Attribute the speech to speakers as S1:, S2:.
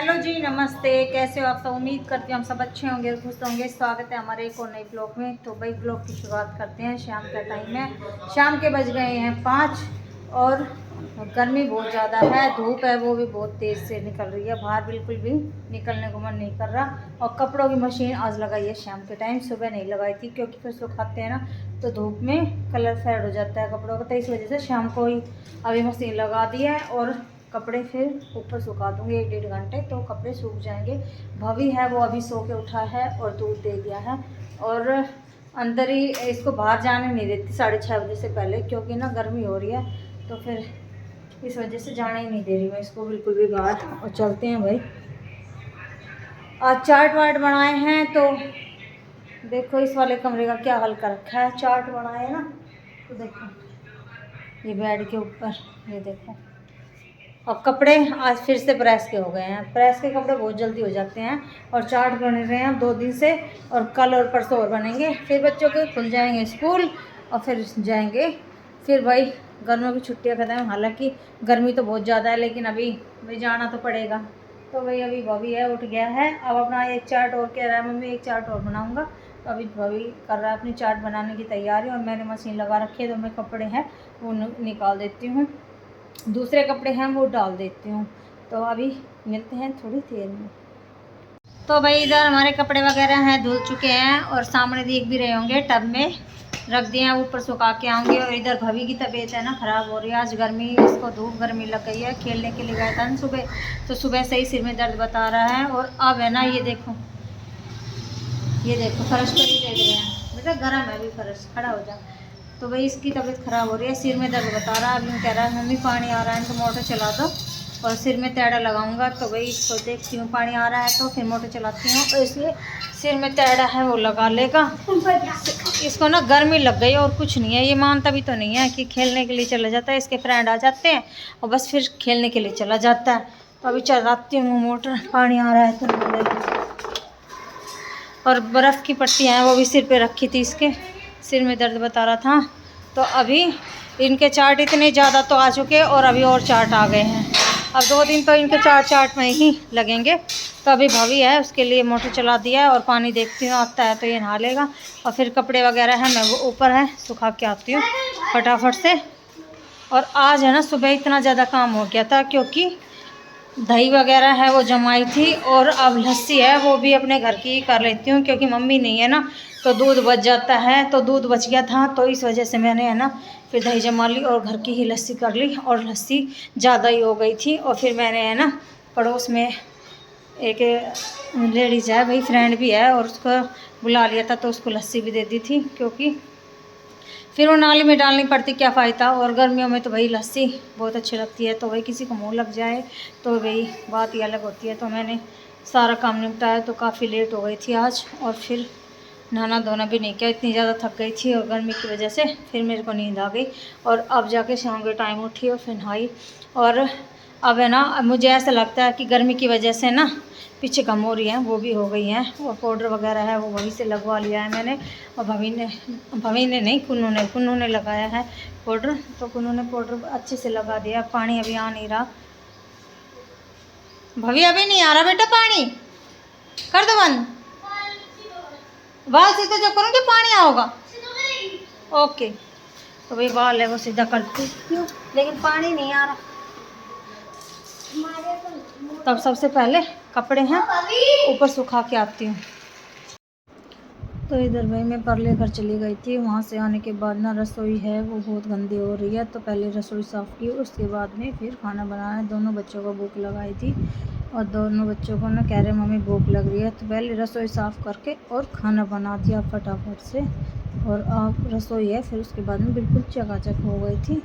S1: Hello जी, नमस्ते। कैसे हो आप सब? उम्मीद करती हूँ हम सब अच्छे होंगे और खुश होंगे। स्वागत है हमारे एक और नए ब्लॉग में। तो भाई ब्लॉग की शुरुआत करते हैं। शाम का टाइम है, शाम के बज गए हैं 5 और गर्मी बहुत ज़्यादा है। धूप है वो भी बहुत तेज़ से निकल रही है, बाहर बिल्कुल भी निकलने को मन नहीं कर रहा। और कपड़ों की मशीन आज लगाई है शाम के टाइम, सुबह नहीं लगाई थी क्योंकि फिर सुखाते हैं ना तो धूप में कलर फेड हो जाता है कपड़ों का, तो इस वजह से शाम को ही अभी मशीन लगा दी है। और कपड़े फिर ऊपर सुखा दूँगी 1-1.5 घंटे तो कपड़े सूख जाएंगे। भाभी है वो अभी सो के उठा है और दूध दे दिया है और अंदर ही इसको बाहर जाने नहीं देती 6:30 बजे से पहले, क्योंकि ना गर्मी हो रही है तो फिर इस वजह से जाने ही नहीं दे रही मैं इसको बिल्कुल भी बाहर। और चलते हैं भाई। आज चाट वाट बनाए हैं तो देखो इस वाले कमरे का क्या हाल कर रखा है। चाट बनाए ना तो देखो ये बेड के ऊपर, ये देखो। और कपड़े आज फिर से प्रेस के हो गए हैं। प्रेस के कपड़े बहुत जल्दी हो जाते हैं। और चार्ट बन रहे हैं 2 दिन से और कल और परसों और बनेंगे। फिर बच्चों के खुल जाएंगे स्कूल और फिर जाएंगे फिर भाई गर्मियों की छुट्टियां ख़त्म। हालांकि गर्मी तो बहुत ज़्यादा है लेकिन अभी भाई जाना तो पड़ेगा। तो भाई अभी भाभी है उठ गया है, अब अपना एक चार्ट और कह रहा है मम्मी एक चार्ट और बनाऊँगा। तो अभी भाभी कर रहा है अपनी चार्ट बनाने की तैयारी और मैंने मशीन लगा रखी है तो मैं कपड़े हैं वो निकाल देती हूँ, दूसरे कपड़े हैं वो डाल देती हूँ। तो अभी मिलते हैं थोड़ी देर में। तो भाई इधर हमारे कपड़े वगैरह हैं धुल चुके हैं और सामने देख भी रहे होंगे टब में रख दिए हैं, ऊपर सुखा के आऊँगी। और इधर भाभी की तबीयत है ना ख़राब हो रही है, आज गर्मी इसको धूप गर्मी लग गई है। खेलने के लिए गया था ना सुबह, तो सुबह से ही सिर में दर्द बता रहा है। और अब है ना ये देखो फर्श पर ही देख रहे हैं बेटा, गर्म है अभी फर्श, खड़ा हो जा। तो भाई इसकी तबीयत ख़राब हो रही है, सिर में दर्द बता रहा है। अभी कह रहा है मम्मी पानी आ रहा है तो मोटर चला दो और सिर में तैड़ा लगाऊंगा। तो भाई इसको देखती हूँ पानी आ रहा है तो फिर मोटर चलाती हूँ, और इसलिए सिर में तैड़ा है वो लगा लेगा। इसको ना गर्मी लग गई और कुछ नहीं है, ये मानता भी तो नहीं है कि खेलने के लिए चला जाता है। इसके फ्रेंड आ जाते हैं और बस फिर खेलने के लिए चला जाता है। तो अभी चलाती हूँ मोटर, पानी आ रहा है तो। और बर्फ़ की पट्टियाँ हैं वो भी सिर पे रखी थी, इसके सिर में दर्द बता रहा था। तो अभी इनके चार्ट इतने ज़्यादा तो आ चुके और अभी और चार्ट आ गए हैं। अब 2 दिन तो इनके चार्ट में ही लगेंगे। तो अभी भाभी है उसके लिए मोटर चला दिया है और पानी देखती हूँ आता है तो ये नहा लेगा। और फिर कपड़े वगैरह हैं मैं वो ऊपर है सुखा के आती हूँ फटाफट से। और आज है ना सुबह इतना ज़्यादा काम हो गया था क्योंकि दही वगैरह है वो जमाई थी और अब लस्सी है वो भी अपने घर की ही कर लेती हूँ क्योंकि मम्मी नहीं है ना तो दूध बच जाता है। तो दूध बच गया था तो इस वजह से मैंने है ना फिर दही जमा ली और घर की ही लस्सी कर ली। और लस्सी ज़्यादा ही हो गई थी और फिर मैंने है ना पड़ोस में एक लेडीज़ है भाई फ्रेंड भी है और उसको बुला लिया था तो उसको लस्सी भी दे दी थी, क्योंकि फिर वो नाली में डालनी पड़ती क्या फ़ायदा। और गर्मियों में तो भाई लस्सी बहुत अच्छी लगती है, तो भाई किसी को मुँह लग जाए तो भाई बात ही अलग होती है। तो मैंने सारा काम निपटाया तो काफ़ी लेट हो गई थी आज। और फिर नहाना धोना भी नहीं किया, इतनी ज़्यादा थक गई थी और गर्मी की वजह से फिर मेरे को नींद आ गई। और अब जाके शाम के टाइम उठी और फिर नहाई। और अब है ना मुझे ऐसा लगता है कि गर्मी की वजह से ना पीछे कम हो रही है वो भी हो गई हैं। और पाउडर वगैरह है वो वहीं से लगवा लिया है मैंने। और भाभी ने नहीं कुन्नू ने लगाया है पाउडर, तो कुन्नू ने पाउडर अच्छे से लगा दिया। पानी अभी आ नहीं रहा भाभी, अभी नहीं आ रहा बेटा पानी, कर दो बंद। बाल सीधा जो करूँगी पानी आओगा। ओके तो भाई बाल है वो सीधा कर देती हूँ लेकिन पानी नहीं आ रहा। तब सबसे पहले कपड़े हैं ऊपर सुखा के आती हूँ। तो इधर भाई मैं परले घर चली गई थी, वहाँ से आने के बाद ना रसोई है वो बहुत गंदी हो रही है। तो पहले रसोई साफ़ की, उसके बाद में फिर खाना बनाया। दोनों बच्चों को भूख लगाई थी और दोनों बच्चों को ना कह रहे मम्मी भूख लग रही है। तो पहले रसोई साफ़ करके और खाना बना दिया फटाफट से। और अब रसोई है फिर उसके बाद में बिल्कुल चकाचक हो गई थी।